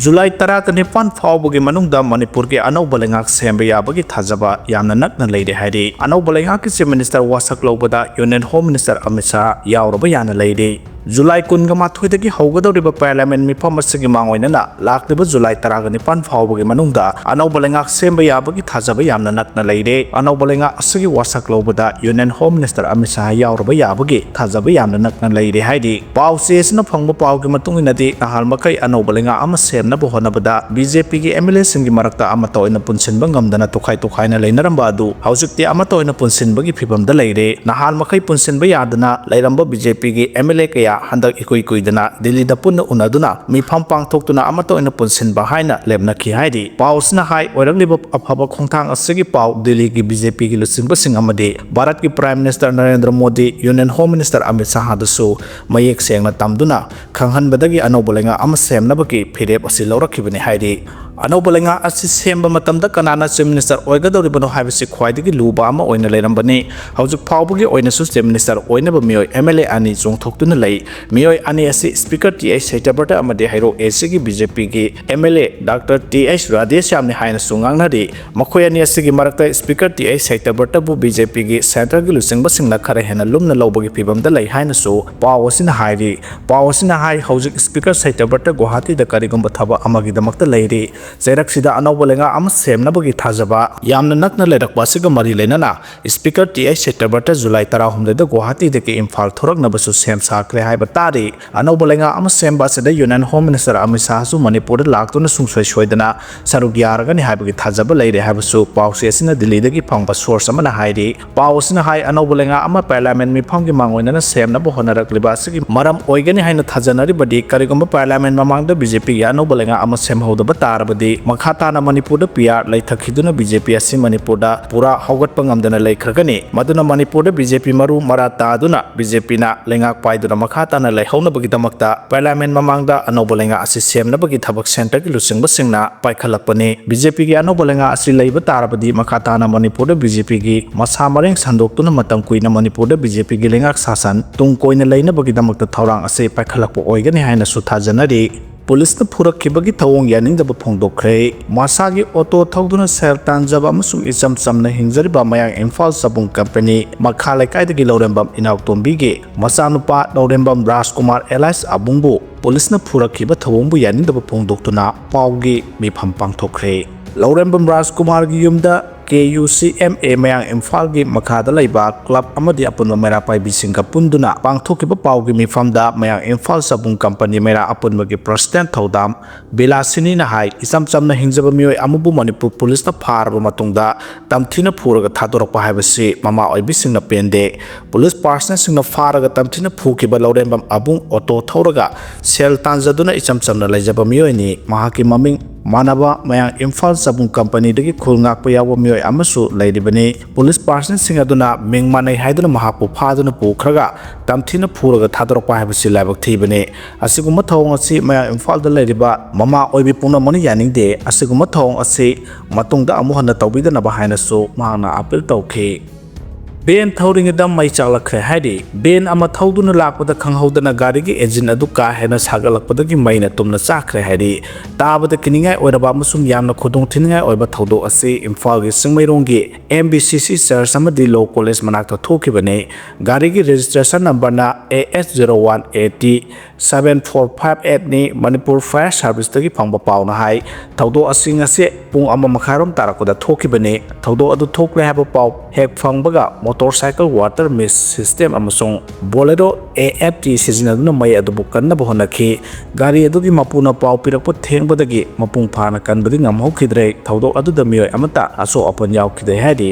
July 19 फाउबगी मनुंगदा मणिपुर के Anouba Leingak सेंबे याबगी थाजबा यामना नकना लेदे हाइदि Anouba Leingak की चीफ मिनिस्टर वासक लौबदा union home minister Amit Shah यावरबा याना लेदे July 19 हौगदौरिबा पार्लियामेंट मिफम असगी मांगोइनना लाक्लिबा July 19 फाउबगी मनुंगदा Anouba Leingak सेंबे याबगी थाजबा यामना नकना लेदे Anouba Leingak असगी वासक लौबदा union home minister Amit Shah यावरबा याबगी थाजबा यामना नकना लेदे हाइदि पाउ चेसना फंगबा पाउगी मतुंगिनदि नहाल मखै Anouba Leingak अमा सेमनबा होनबदा BJP की MLA सिंगी मरक्ता अमता ओइना पुनसिनबा ngamdana tokhai tokhaina leinaramba adu haujikti amata oina punsinbagi phibamda leire nahal makhai punsinba yadana leiramba BJP gi MLA kaya handak ikoi kuidana Delhi da punna unaduna mifam pangthoktuna amata oina punsinba haina lemna khi haidi pausna hai oiragliba afaba khongthang asigi pau Delhi gi BJP gi lusingba sing amade Bharat ki Prime Minister Narendra Modi Union Home Minister Amit Shah dasu mayek sengna tamduna khanghanbadagi Anouba Leingak ama semnabagi phirep asi lawrakhibani haidi Anouba Leingak asi semba matamda kanana Chief Minister oigadoribano haibisi khwaidagi luba ama oina leirambani haujuk phawbagi oina su Chief Minister oinaba mioi MLA ani chongthoktuna lei mioi ani asi Speaker TH Satyabrata amade hairo AC gi BJP gi MLA Dr. TH Radheshyamni haina sungangnari makhoi ani asi gi marakta Speaker TH Satyabrata bu BJP gi center gi lusingba singna khare hena lumna lobagi phibamda lei haina su pawasina hairi pawasina hai haujuk Speaker Satyabrata Guwahati da karigumba thaba amagi damakta leiri Zairak Anouba Leingak ama semnabagi thajaba yamna nakna leirakpa siga mari leinana Speaker TH Satyabrata July 19 da Guwahati deki Imphal thoraknabasu sem sakre haiba tari Anouba Leingak ama semba sida Union Home Minister Amit Shah su Manipur da laktuna sungsoi soidana saruk yaragani haibagi thajaba leire haibasu pawse asina Delhi deki phangba source amana hairi pawsina hai Anouba Leingak ama parliament mifamgi mangoinana semnaba honarakliba sigi maram oigani haina thajanari badi karigumba parliament mamangda BJP gi Anouba Leingak ama semhodaba tarabadi Makhatana Manipur da PR laithakiduna BJP asi Manipur da pura haugatpa ngamdana laikhragani maduna Manipur da BJP maru marata aduna BJP na Leingak paiduna makhatana laihaunabagi damakta parliament mamangda Anouba Leingak asi semnabagi thabak center gi lusingba singna paikhalakpani BJP gi Anouba Leingak asi leiba tarabadi makhatana Manipur da BJP gi masa mareng sandoktuna matam kuina Manipur da BJP gi Leingak sasan tungkoina leinabagi damakta thaurang asi paikhalakpa oigani haina su thajanari Police na furakhre thawong yaning daba phongdokre masagi auto thawduna sel tanjaba amasung isam samna hingjariba mayang Imphal Sabung Company makhalai kaidagi laurembam inautombi ge masanupa laurembam Rajkumar Elias Abungbu police na furakhre thawongbu yaning daba phongdoktuna pawgi mifam pangthokre laurembam Rajkumar gi yumda KUCMA mayang Imphal gi makhada laiba club amadi apunba mera pai bisinga punduna pangthokiba pawgi mifamda mayang Imphal Sabung Company mera apunba gi president thodam Belasini na hai isam chamna hingjaba mioi amubu Manipur police na pharba matungda tamthina phuraga thadorakpa haibasi mama oibisingna pende police personnel singna pharaga tamthina phukiba laurembam abung auto thoraga sel tanjaduna isam chamna laijaba mioi ni mahaki maming Manaba mayang Imphal Sabung Company dagi khulngak pa yawa mioi amasu lairibani police personnel singaduna mingmanai haiduna mahapu phaduna pukhraga tamthina phuraga thadorokpa haibasi laibak thibani asiguma thawng asi mayang Imphal da lairiba mama oibi pungna moni yaningde asiguma thawng asi matungda amuhana tawbidana ba haina su mahana appeal tawkhi Ben thawringida mai chaklakhe haidi Ben ama thawduna lakpada khanghaudana gari gi engine adu ka hena sagalakpada gi maina tumna chakre haidi tabada kiningai oiraba amasung yamna khodong thingai oiba thawdo ase Imphal gi singmairong gi MBCC Church amadi Law College manakta thokibane gari gi registration number na AS01AT 7458 ni Manipur Fire Service tagi phangba pauna hai thawdo asing ase pung ama makharom tarakoda thokibane thawdo adu thokle haba pau hek phangbaga motorcycle water mist system amasung bolero AFT sizinaduna mai adubu kannaba honakhi gari adugi mapuna pau pirakpa thengbadagi mapung phana kanbadi ngamhokidre thawdo aduda mioi amata aso apan yaukidai hadi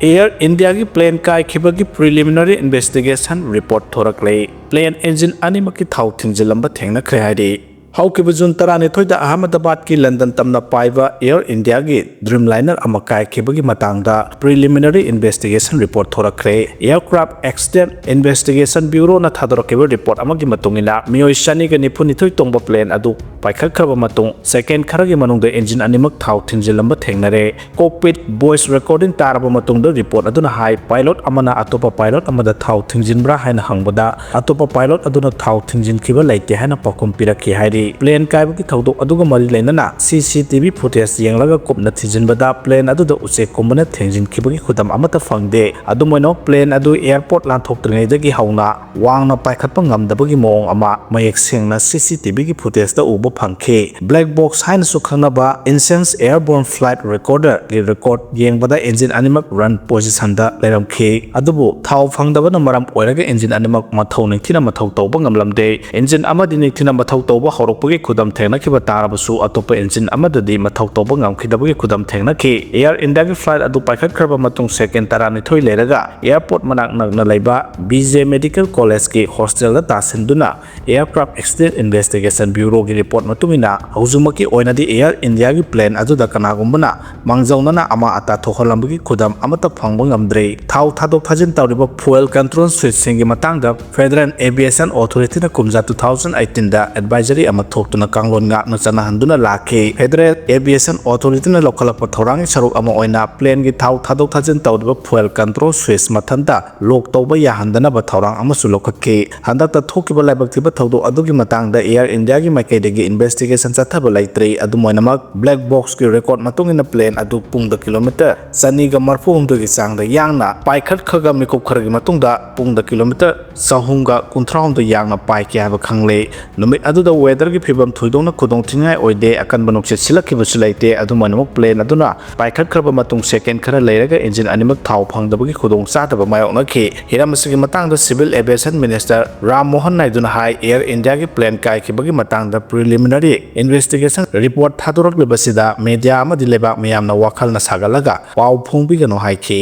Air India ki plane kaikhiba ki preliminary investigation report thorakle plane engine animaki thau thingjilamba thengna khre hadi Haukiba June 19 Ahmedabad ki London tamna paiba Air India ki Dreamliner ama kaikhiba gi matangda preliminary investigation report thorakre Aircraft Accident Investigation Bureau na thadorokeba report amagi matungina mioi shani ga nipuni thoi tongba plane adu पाइखꯠखरब मतुंग second खरगी मनुंगदा engine अनिमक थाव थिंजिलंबा थेंगनरे cockpit voice recording तारबा मतुंगदा रिपोर्ट अदुना हाई पायलट अमना अतोपा पायलट अमदा थाव थिंजिनब्रा हायना हंगबदा अतोपा पायलट अदुना थाव थिंजिनखिबा लैते हायना पाकुम पिरखि हायरि प्लेन कायबगी थौदोक अदुगा मरि लेनना CCTV फुटेज येंगलागा कुपना थिंजिनबदा प्लेन अदुदा उचेक कुमना थेंजिनखिबगी खुदम अमता फंगदे अदुमोइनो प्लेन अदु airport लांथोक्त्रिङैदगी हौना वांगना पाइखत्पा ngamdabagi mawng ama mayak sengna CCTV gi footage da ubo phangkhe black box haina su khangnaba incense airborne flight recorder gi record yengbada engine animak run position da leramkhe adubu thau phangdaba na maram oiraga engine animak mathau ningthina mathau tawba ngamlamde engine amadi ningthina mathau tawba horokpagi khudam thengna khiba tarabasu atopa engine amadadi mathau tawba ngamkhidabagi khudam thengna khi air india gi flight adu paikhat kharba matung second tarani thoi leraga airport manak nagna laiba BJ medical college ki hostel da tasinduna aircraft accident investigation bureau gi report matumina hauzumaki oinadi air india gi plane aduda kanagumbana mangjawnana ama ata thokholambagi khudam amata phangba ngamdre thau thadok thajin tawriba fuel control switch singi matangda federal aviation authority na kumja 2018 da advisory ama thoktuna kanglon nga na chana handuna lakhe federal aviation authority na lokalapa thorang saruk ama oina plane gi thau thadok thajin tawriba fuel control switch mathanda lok tawba ya handana ba thorang ama su lokake handakta thokiba laibaktiba thawdo adugi matangda air india gi maikaidagi investigation chathaba laitre adumoinamak black box ki record matungina plane adu pungda kilometer chani ga marfu humdu gi changda yangna paikhat khaga mikop kharagi matungda pungda kilometer sahunga kunthra humdu yangna paike haba khangle numit aduda weather gi phibam thoidongna khudong thingai oide akan banok se silakhiba sulaite adumoinamak plane aduna paikhat kharba matung second khara leiraga engine animak thau phangdabagi khudong chataba mayokna khi hiramasi gi matangda civil aviation minister Ram Mohan Naiduna High Air India ki plane kaikhiba matangda preliminary investigation report thaduraklibasida media amadi lebak miyamna wakhal na sagalaga paw phongbigano haikhi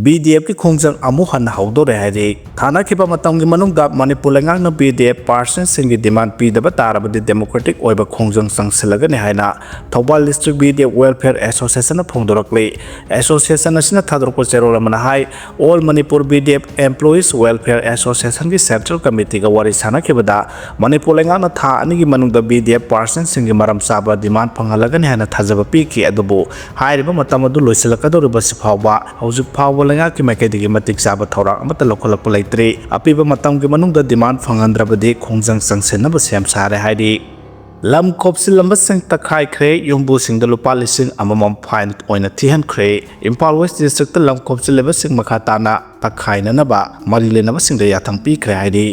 BDF ki khongjang amu han haudore hairi thana khiba matamgi manungda Manipur Leingak na BDF person singi demand pidaba tarabadi democratic oiba khongjang sangsilaga ne haina Thobal district BDF welfare association na phongdorakle association asina thadorko cherol amana hai all Manipur BDF employees welfare association ki central committee ga wari sana khibada Manipur Leingak na tha ani gi manungda BDF person singi maram saba demand phangalaga ne haina thajaba pi ki adubu hairiba matamadu loisilakadoriba sifawba haujuk phawba Leingak ki maikaidagi matik saba thorang amata lokholakpa laitre apiba matamgi manungda demand phangandrabadi khongjang sangsenaba sem sare hairi lam khopsilamba sing takhaikre yumbu singda lupa lising amamam fine oina thihankhre Impal West district lam khopsilaba sing makhatana takhainanaba marilenaba singda yathang pikre hairi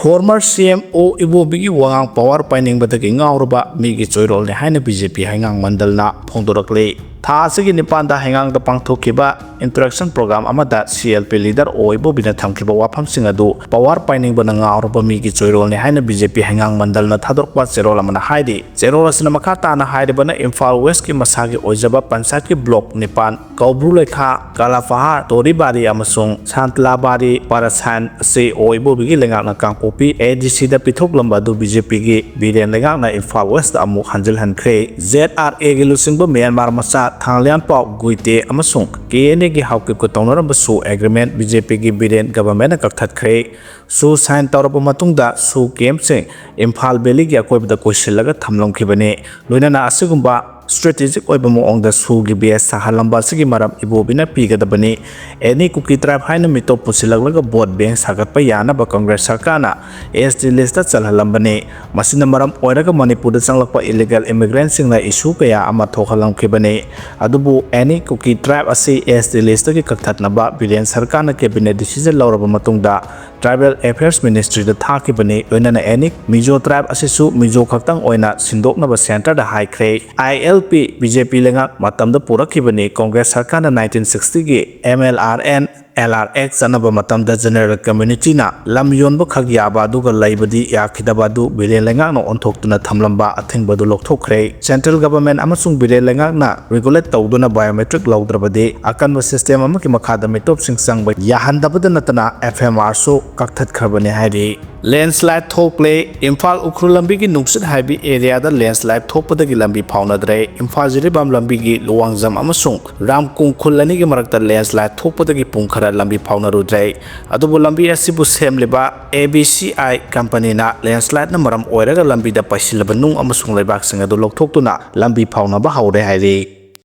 former CMO Ibobigi wangang power pining badagi ngawrba migi choirol ne haina BJP hangang mandalna phongdorakle tha asigi nipanda hangang da pangthokiba interaction program amada CLP leader oibo bina thamkiba wafam singadu power pining bana ngawrba migi choirol ne haina BJP hangang mandalna thadorkwa cherol amana haidi cherol asina makhata na haidi bana Impal West ki masagi oijaba panchayat ki block nipan Kaubru Lekha Kalafahar Toribari amasung Santlabari Parasan se oibo bigi Leingak na kangkopi ADC da pithok lamba du BJP gi Biren Leingak na Impal West amu hanjil hankre ZRA gi lusingba Myanmar macha thanglian pau guite amasung KNA gi haukip ko tawnaram su agreement BJP gi Biren government na kakthat khre su sign tawraba matungda su kemse Impal Valley gi akoibda koisilaga thamlomkhibane loinana asigumba strategic oiba moongda sugi bs sahalamba sigi maram ibobina pigadabani any cookie tribe haina mito pusilaglaga vote bank sagatpa yana ba congress sarkana SD list chalhalambani masina maram oiraga Manipur da changlakpa illegal immigrants singna issue kaya ama thokhalamkhibani adubu any cookie tribe asi SD list ki kakthatnaba Biren sarkana cabinet decision lawraba matungda Tribal Affairs Ministry da thakibani loinana any Mizo tribe asisu Mizo khaktang oina sindoknaba center da haikre ILP BJP Leingak matamda purakibani Congress sarkana 1960 gi MLRN LRX anaba matamda general community na lam yonba khagyaba duga laibadi yakhidabadu Biren Leingak na onthoktuna thamlamba athingbadu lokthokre central government amasung Biren Leingak na regulate tawduna biometric lawdrabadi akanba system amaki makhada mitop singsangba yahandabada natana FMR so kakthat khabane hairi landslide thokle Impal Ukhru lambi gi nungsit haibi area da landslide thokpada gi lambi phaunadre Impal Jiribam lambi gi luwangjam amasung Ramkung khulani gi marakta landslide thokpada gi pungkhara ꯈꯔ ꯂꯝꯕꯤ ꯐꯥꯎꯅꯔꯨꯗ꯭ꯔꯦ ꯑꯗꯨꯕꯨ ꯂꯝꯕꯤ ꯑꯁꯤꯕꯨ ꯁꯦꯝꯂꯤꯕ ABCI ꯀꯝꯄꯅꯤꯅ ꯂꯦꯟꯁ꯭ꯂꯥꯏꯗꯅ ꯃꯔꯝ ꯑꯣꯏꯔꯒ ꯂꯝꯕꯤꯗ ꯄꯩꯁꯤꯜꯂꯕ ꯅꯨꯡ ꯑꯃꯁꯨꯡ ꯂꯩꯕꯥꯛꯁꯤꯡ ꯑꯗꯨ ꯂꯧꯊꯣꯛꯇꯨꯅ ꯂꯝꯕꯤ ꯐꯥꯎꯅꯕ ꯍꯧꯔꯦ ꯍꯥꯏꯔꯤ